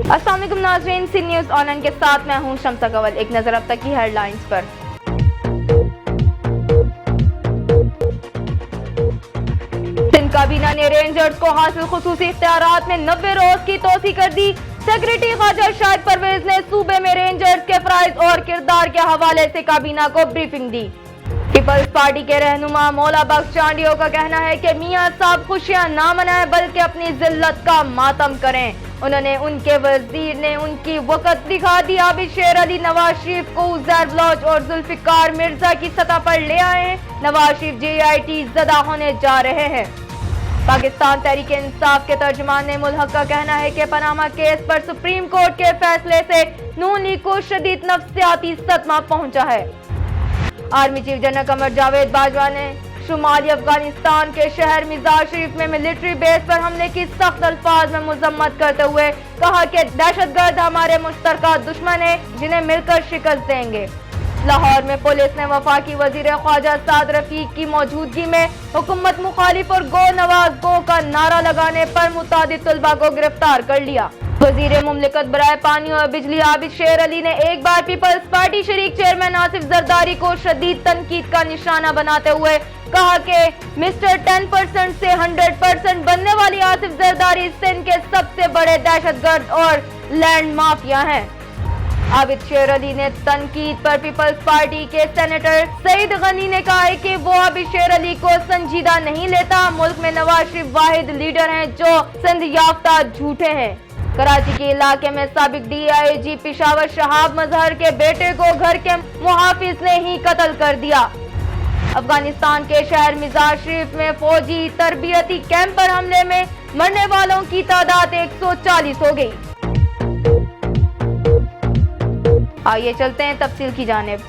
अस्सलाम वालेकुम नाज़रीन, सी न्यूज़ ऑनलाइन के साथ मैं हूं शम्सा कंवल। एक नजर अब तक की हेडलाइंस पर। सिंध काबीना ने रेंजर्स को हासिल खुसूसी इख्तियारात में 90 रोज की तोसी कर दी। सेक्रेटरी ख्वाजा शाहिद परवेज ने सूबे में रेंजर्स के फराइज और किरदार के हवाले से काबीना को ब्रीफिंग दी। पीपल्स पार्टी के रहनुमा मौला बख्श चांडियो का कहना है कि मियां साहब खुशियां ना मनाएं बल्कि अपनी जिल्लत का मातम करें। उन्होंने उनके वजीर ने उनकी वक़्त दिखा दी। आबिद शेर अली नवाज शरीफ को उज़ैर बलोच और जुल्फिकार मिर्जा की सतह पर ले आए हैं। नवाज शरीफ JIT ज़दा होने जा रहे हैं। पाकिस्तान तहरीक इंसाफ के तर्जुमान ने मुल्हक का कहना है कि पनामा केस पर सुप्रीम कोर्ट के फैसले से नून लीग को शदीद नफ्सियाती सदमा पहुंचा है। Army chief general Qamar Javed Bajwa ने शुमाली अफगानिस्तान के शहर मिज़ार शरीफ में मिलिट्री बेस पर हमले की सख्त अल्फाज में मजम्मत करते हुए कहा कि दहशतगर्द हमारे मुश्तरका दुश्मन है जिन्हें मिलकर शिकस्त देंगे। लाहौर में पुलिस ने वफाकी वजीर ख्वाजा साद रफीक की मौजूदगी में हुकूमत मुखालिफ और गो नवाज गो का नारा लगाने पर मुतादिद तलबा को गिरफ्तार कर लिया। वजीर मुमलिकत बराए पानी और बिजली आबिद शेर अली ने एक बार पीपल्स पार्टी शरीक चेयरमैन आसिफ जरदारी को शदीद तनकीद का निशाना बनाते हुए कहा कि मिस्टर 10% से 100% बनने वाली आसिफ जरदारी सिंध के सबसे बड़े दहशतगर्द और लैंड माफिया हैं। आबिद शेर अली ने तनकीद पर पीपल्स पार्टी के सेनेटर सईद गनी ने कहा है कि वो आबिद शेर अली को संजीदा नहीं लेता। मुल्क में नवाज शरीफ वाहिद लीडर हैं जो सिंध याफ्ता झूठे हैं। कराची के इलाके में साबिक DIG पेशावर शहाब मजहर के बेटे को घर के मुहाफिज ने ही कत्ल कर दिया। अफगानिस्तान के शहर मिज़ार शरीफ में फौजी तरबियती कैंप पर हमले में मरने वालों की तादाद 140 हो गई। आइए चलते हैं तफसील की जानिब।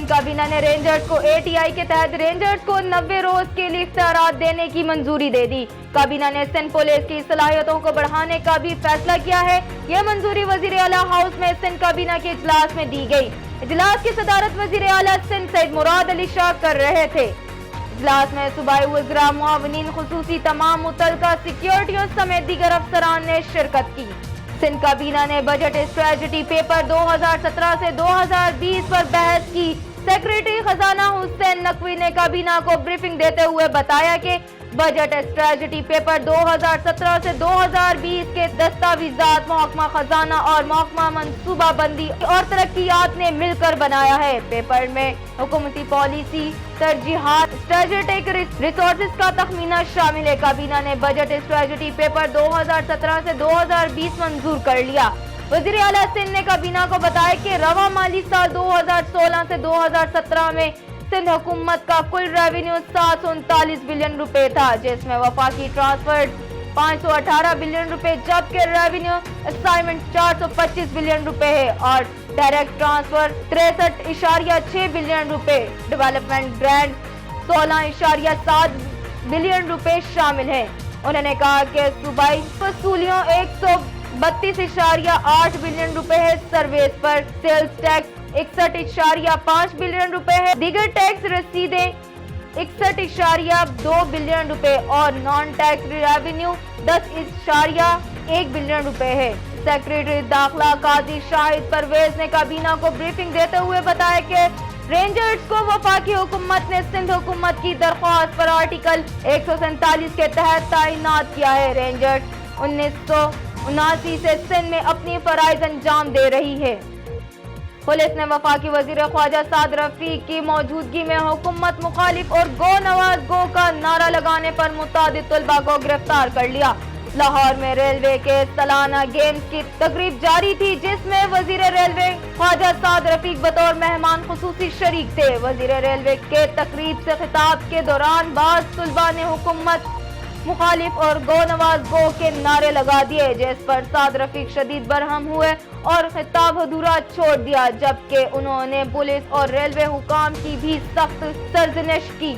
काबीना ने रेंजर्स को ATI के तहत रेंजर्स को 90 रोज के लिए इख्तियारात देने की मंजूरी दे दी। काबीना ने सिंध पुलिस की सलाहियतों को बढ़ाने का भी फैसला किया है। यह मंजूरी वजीर आला हाउस में सिंध काबीना के इजलास में दी गई। इजलास की सदारत वजीर आला सिंध सैयद मुराद अली शाह कर रहे थे। इजलास में सूबाई वज़रा, मुआविनीन खुसूसी, तमाम मुतल्लिका सिक्योरिटियों समेत दीगर अफसरान ने शिरकत की। सिंध काबीना ने बजट स्ट्रेटजी पेपर 2017 से 2020 पर बहस की। सेक्रेटरी खजाना हुसैन नकवी ने काबीना को ब्रीफिंग देते हुए बताया कि बजट स्ट्रेटजी पेपर 2017 से 2020 के दस्तावेजात महकमा खजाना और महकमा मंसूबा बंदी और तरक्कियात ने मिलकर बनाया है। पेपर में हुकूमती पॉलिसी, तरजीहात, स्ट्रेटेजिक रिसोर्सेज का तखमीना शामिल है। काबीना ने बजट स्ट्रेटजी पेपर 2017 से 2020 मंजूर कर लिया। वज़ीर आला सिंध ने काबीना को बताया कि रवा माली साल 2016 से 2017 में सिंध हुकूमत का कुल रेवेन्यू 739 बिलियन रुपए था, जिसमें वफाकी ट्रांसफर 518 बिलियन रुपए जबकि रेवेन्यू असाइनमेंट 425 बिलियन रुपए है और डायरेक्ट ट्रांसफर 63.6 बिलियन रुपए, डेवलपमेंट ग्रांट 16.7 बिलियन रुपए शामिल है। उन्होंने कहा कि सूबाई वसूलियों 132.8 बिलियन रुपए है। सर्विस पर सेल्स टैक्स 61.5 बिलियन रुपए है। दीगर टैक्स रसीदें 61.2 बिलियन रुपए और नॉन टैक्स रेवेन्यू 10.1 बिलियन रुपए है। सेक्रेटरी दाखिला काजी शाहिद परवेज ने काबीना को ब्रीफिंग देते हुए बताया कि रेंजर्स को वफाकी हुकूमत ने सिंध हुकूमत की दरख्वास्त पर आर्टिकल 147 के तहत तैनात किया है। रेंजर्स 1979 से सिंध में अपनी फराइज अंजाम दे रही है। पुलिस ने वफाकी वजीर ख्वाजा साद रफीक की मौजूदगी में हुकूमत मुखालिफ और गो नवाज गो का नारा लगाने पर मुतादिद तलबा को गिरफ्तार कर लिया। लाहौर में रेलवे के सालाना गेम्स की तकरीब जारी थी, जिसमें वजीर रेलवे ख्वाजा साद रफीक बतौर मेहमान खुसूसी शरीक थे। वजीर रेलवे के तकरीब से खिताब के दौरान बाज़ तलबा ने हुकूमत मुखालिफ और गो नवाज गो के नारे लगा दिए, जिस पर साद रफीक शदीद बरहम हुए और खिताब अधूरा छोड़ दिया, जबकि उन्होंने पुलिस और रेलवे हुकाम की भी सख्त सरजनिश की।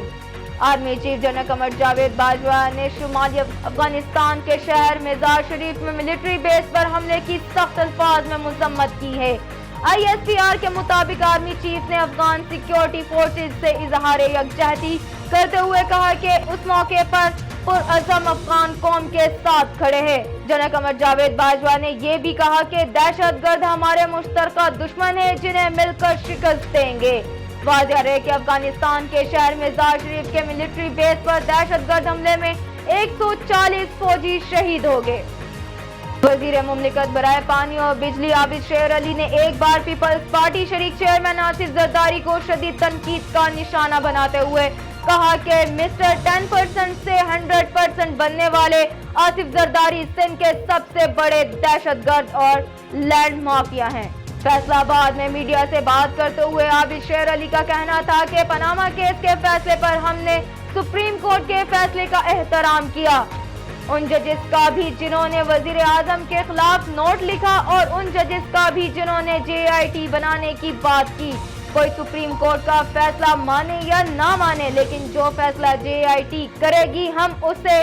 Army chief general Qamar Javed Bajwa ने शुमाली अफगानिस्तान के शहर मिज़ार शरीफ में मिलिट्री बेस पर हमले की सख्त अल्फाज में मजम्मत की है। ISPR के मुताबिक आर्मी चीफ ने अफगान सिक्योरिटी फोर्सेज से इजहार यकजहती करते हुए कहा कि उस मौके पर पुरअज़म अफगान कौम के साथ खड़े हैं। जनरल कमर जावेद बाजवा ने ये भी कहा कि दहशतगर्द हमारे मुश्तरका दुश्मन हैं जिन्हें मिलकर शिकस्त देंगे। वाज़ेह रहे कि अफगानिस्तान के शहर मज़ार शरीफ के मिलिट्री बेस पर दहशतगर्द हमले में 140 फौजी शहीद हो गए। वज़ीर मुमलिकत बराए पानी और बिजली आबिद शेर अली ने एक बार पीपल्स पार्टी शरीक चेयरमैन आसिफ जरदारी को शदीद तनकीद का निशाना बनाते हुए कहा कि मिस्टर 10% से 100% बनने वाले आसिफ जरदारी सिंध के सबसे बड़े दहशतगर्द और लैंड माफिया हैं। फैसलाबाद में मीडिया से बात करते हुए आबिद शेर अली का कहना था कि पनामा केस के फैसले पर हमने सुप्रीम कोर्ट के फैसले का एहतराम किया। उन जजेस का भी जिन्होंने वजीर आजम के खिलाफ नोट लिखा और उन जजेस का भी जिन्होंने JIT बनाने की बात की। कोई सुप्रीम कोर्ट का फैसला माने या ना माने, लेकिन जो फैसला JIT करेगी हम उसे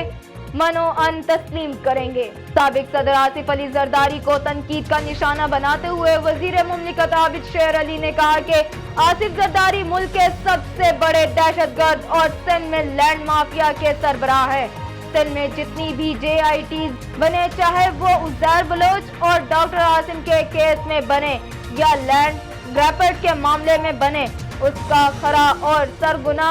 मनो-अन तस्लीम करेंगे। साबिक सदर आसिफ अली जरदारी को तनकीद का निशाना बनाते हुए वजीर मुमलिकत आबिद शेर अली ने कहा कि आसिफ जरदारी मुल्क के सबसे बड़े दहशतगर्द और सिंध में लैंड माफिया के सरबराह है। सिंध में जितनी भी JITs बने, चाहे वो उज़ैर बलोच और डॉक्टर आसिम के केस में बने या लैंड ग्रैपर्स के मामले में बने, उसका खरा और सरगुना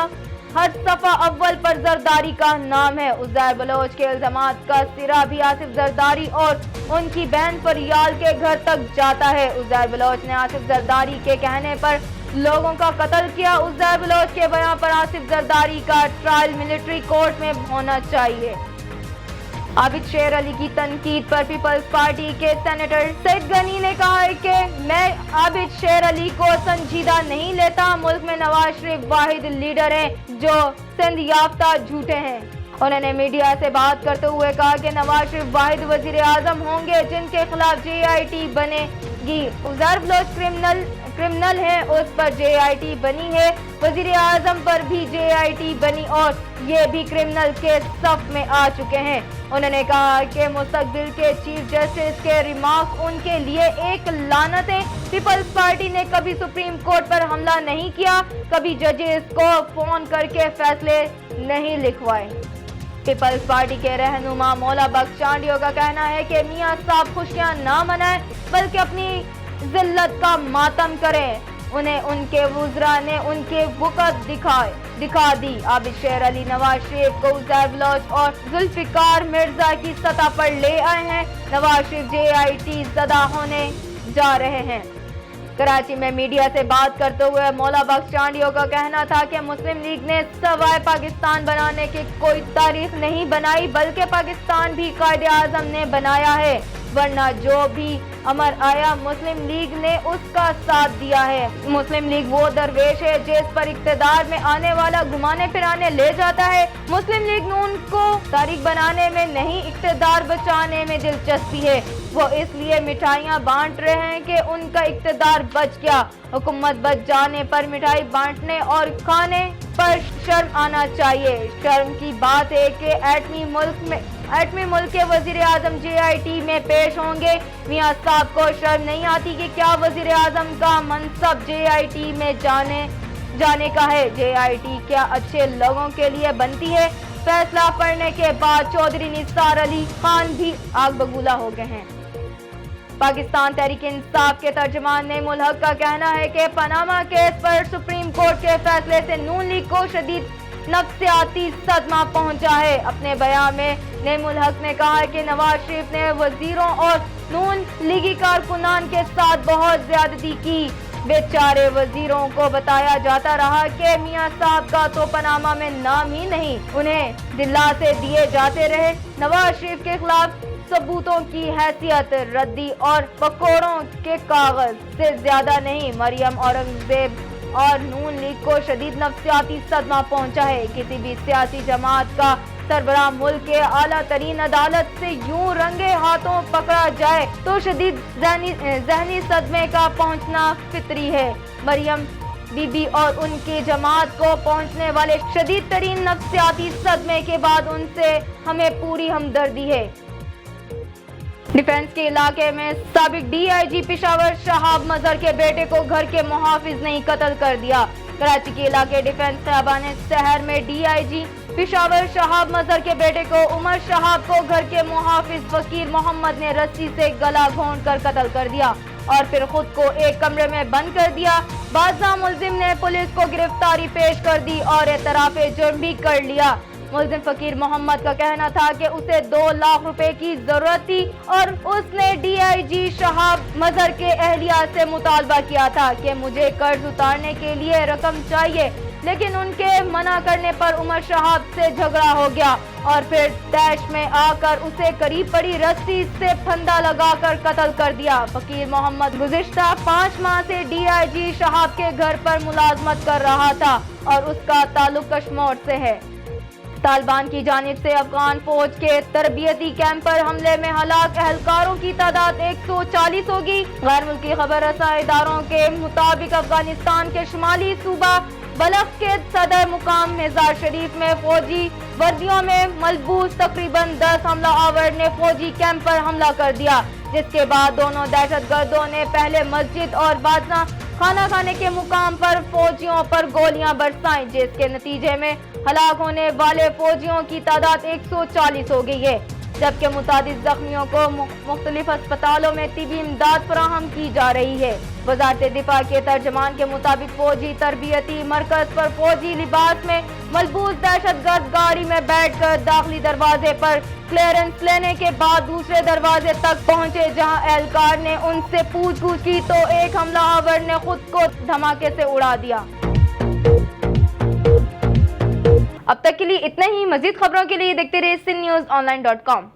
हर सफा अव्वल पर जरदारी का नाम है। उज़ैर बलोच के इल्जामात का सिरा भी आसिफ जरदारी और उनकी बहन फरियाल के घर तक जाता है। उज़ैर बलोच ने आसिफ जरदारी के कहने पर लोगों का कत्ल किया। उज़ैर बलोच के बयान पर आसिफ जरदारी का ट्रायल मिलिट्री कोर्ट में होना चाहिए। आबिद शेर अली की तनकीद पर पीपल्स पार्टी के सेनेटर सईद गनी ने कहा है कि मैं आबिद शेर अली को संजीदा नहीं लेता। मुल्क में नवाज शरीफ वाहिद लीडर हैं जो सिंध याफ्ता झूठे हैं। उन्होंने मीडिया से बात करते हुए कहा कि नवाज शरीफ वाहिद वजीर आजम होंगे जिनके खिलाफ JIT बनेगी। उज़ैर बलोच क्रिमिनल है, उस पर JIT बनी है। वजीर आजम पर भी JIT बनी और ये भी क्रिमिनल के सफ में आ चुके हैं। उन्होंने कहा कि मुस्तकबिल के चीफ जस्टिस के रिमार्क उनके लिए एक लानत है। पीपल्स पार्टी ने कभी सुप्रीम कोर्ट पर हमला नहीं किया, कभी जजेस को फोन करके फैसले नहीं लिखवाए। पीपल्स पार्टी के रहनुमा मौला बख्श चांडियो का कहना है कि मियां साहब खुशियां ना मनाएं बल्कि अपनी जिल्लत का मातम करें। उन्हें उनके वुज़रा ने उनके वक़्त दिखा दी। आबिद शेर अली नवाज शरीफ को उज़ैर बलोच और जुल्फ़िकार मिर्जा की सतह पर ले आए हैं। नवाज शरीफ JIT ज़दा होने जा रहे हैं। कराची में मीडिया से बात करते हुए मौला बख्श चांडियो का कहना था कि मुस्लिम लीग ने सवाए पाकिस्तान बनाने की कोई तारीख नहीं बनाई, बल्कि पाकिस्तान भी कायदे आज़म ने बनाया है, वरना जो भी अमर आया मुस्लिम लीग ने उसका साथ दिया है। मुस्लिम लीग वो दरवेश है जिस पर इक़्तिदार में आने वाला घुमाने फिराने ले जाता है। मुस्लिम लीग नून को तारीख बनाने में नहीं, इक़्तिदार बचाने में दिलचस्पी है। वो इसलिए मिठाइयाँ बांट रहे हैं कि उनका इक़्तिदार बच गया। हुकूमत बच जाने पर मिठाई बांटने और खाने पर शर्म आना चाहिए। शर्म की बात है कि एटमी मुल्क के वजीर आजम JIT में पेश होंगे। मियां साहब को शर्म नहीं आती कि क्या वजीर आजम का मनसब JIT में जाने का है। JIT क्या अच्छे लोगों के लिए बनती है? फैसला पढ़ने के बाद चौधरी निसार अली खान भी आग बबूला हो गए हैं। पाकिस्तान तहरीक इंसाफ के तर्जुमान नेमुल हक का कहना है कि पनामा केस पर सुप्रीम कोर्ट के फैसले से नून लीग को शदीद नफ्सियाती सदमा पहुंचा है। अपने बयान में नेमुल हक ने कहा कि नवाज शरीफ ने वजीरों और नून लीगी कारकुनान के साथ बहुत ज्यादती की। बेचारे वजीरों को बताया जाता रहा कि मियां साहब का तो पनामा में नाम ही नहीं, उन्हें दिलासे दिए जाते रहे। नवाज शरीफ के खिलाफ सबूतों की हैसियत रद्दी और पकौड़ों के कागज से ज्यादा नहीं। मरियम औरंगजेब और नून लीग को शदीद नफ्सियाती सदमा पहुंचा है। किसी भी सियासी जमात का सरबराह मुल्क के आला तरीन अदालत से यूं रंगे हाथों पकड़ा जाए तो शदीद जहनी सदमे का पहुंचना फितरी है। मरियम बीबी और उनकी जमात को पहुंचने वाले शदीद तरीन नफ्सियाती सदमे के बाद उनसे हमें पूरी हमदर्दी है। डिफेंस के इलाके में साबिक DIG पेशावर शहाब मजहर के बेटे को घर के मुहाफिज ने कत्ल कर दिया। कराची के इलाके डिफेंस खयाबान शहर में DIG पेशावर शहाब मजहर के बेटे को उमर शहाब को घर के मुहाफिज फकीर मोहम्मद ने रस्सी से गला घोंट कर कत्ल कर दिया और फिर खुद को एक कमरे में बंद कर दिया। बाज़ा मुलजिम ने पुलिस को गिरफ्तारी पेश कर दी और एतराफ़ जुर्म भी कर लिया। मुलजिम फकीर मोहम्मद का कहना था कि उसे 2 लाख रुपए की जरूरत थी और उसने DIG शहाब मजहर के अहलिया से मुतालबा किया था कि मुझे कर्ज उतारने के लिए रकम चाहिए, लेकिन उनके मना करने पर उमर शहाब से झगड़ा हो गया और फिर डैश में आकर उसे करीब पड़ी रस्सी से फंदा लगाकर कत्ल कर दिया। फकीर मोहम्मद गुज़िश्ता 5 माह से DIG शहाब के घर पर मुलाजमत कर रहा था और उसका ताल्लुक कश्मोर से है। तालिबान की जानिब से अफगान फौज के तरबियती कैंप पर हमले में हलाक अहलकारोों की तादाद 140 होगी। गैर मुल्की खबर रसा इदारों के मुताबिक अफगानिस्तान के शुमाली सूबा बलख के सदर मुकाम मज़ार शरीफ में फौजी वर्दियों में मलबूस तकरीबन 10 हमला आवर ने फौजी कैंप पर हमला कर दिया, जिसके बाद दोनों दहशतगर्दों ने पहले मस्जिद और बाद खाना खाने के मुकाम पर फौजियों पर गोलियां बरसाई, जिसके नतीजे में हलाक होने वाले फौजियों की तादाद 140 हो गई है, जबकि मुतादिद जख्मियों को मुख्तलिफ अस्पतालों में तिबी इमदाद फराहम की जा रही है। वज़ारत दिफा के तर्जमान के मुताबिक फौजी तरबियती मरकज पर फौजी लिबास में मलबूस दहशतगर्द गाड़ी में बैठकर दाखिली दरवाजे पर क्लियरेंस लेने के बाद दूसरे दरवाजे तक पहुंचे, जहां एहलकार ने उनसे पूछ-गछ की तो एक हमला आवर ने खुद को धमाके से उड़ा दिया। अब तक के लिए इतना ही। मजीद खबरों के लिए देखते रहिए sinNewsOnline.com।